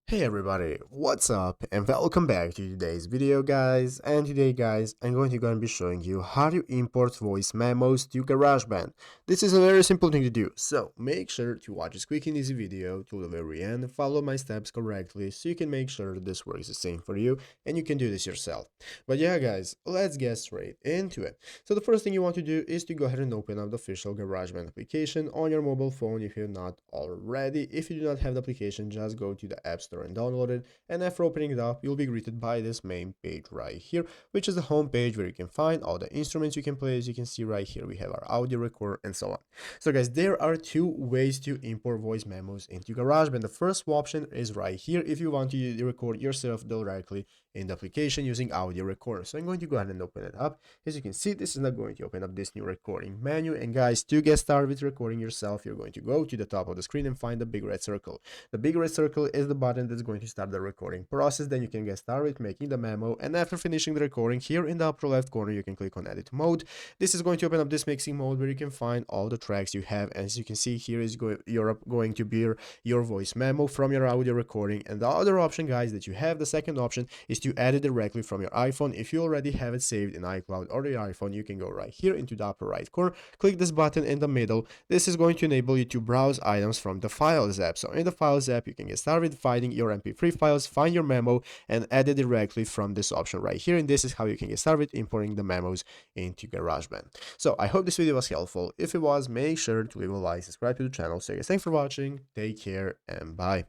Hey everybody, what's up and welcome back to today's video guys. And today guys I'm going to be showing you how to import voice memos to GarageBand. This is a very simple thing to do, so make sure to watch this quick and easy video to the very end and follow my steps correctly so you can make sure that this works the same for you and you can do this yourself. But yeah guys, let's get straight into it. So the first thing you want to do is to go ahead and open up the official GarageBand application on your mobile phone if you're not already. If you do not have the application, just go to the App Store and download it, and after opening it up you'll be greeted by this main page right here, which is the home page where you can find all the instruments you can play. As you can see right here, we have our audio recorder and so on. So guys, there are two ways to import voice memos into GarageBand. The first option is right here if you want to record yourself directly in the application using audio recorder. So I'm going to go ahead and open it up. As you can see, this is not going to open up this new recording menu. And guys, to get started with recording yourself, you're going to go to the top of the screen and find the big red circle. The big red circle is the button that's going to start the recording process. Then you can get started with making the memo, and after finishing the recording, here in the upper left corner you can click on edit mode. This is going to open up this mixing mode where you can find all the tracks you have. And as you can see, here is you're going to be your voice memo from your audio recording. And the other option guys that you have, the second option, is to add it directly from your iPhone. If you already have it saved in iCloud or your iPhone, you can go right here into the upper right corner, click this button in the middle. This is going to enable you to browse items from the Files app. So in the Files app, you can get started finding your MP3 files, find your memo, and add it directly from this option right here. And this is how you can get started importing the memos into GarageBand. So I hope this video was helpful. If it was, make sure to leave a like, subscribe to the channel. So guys, thanks for watching, take care, and bye.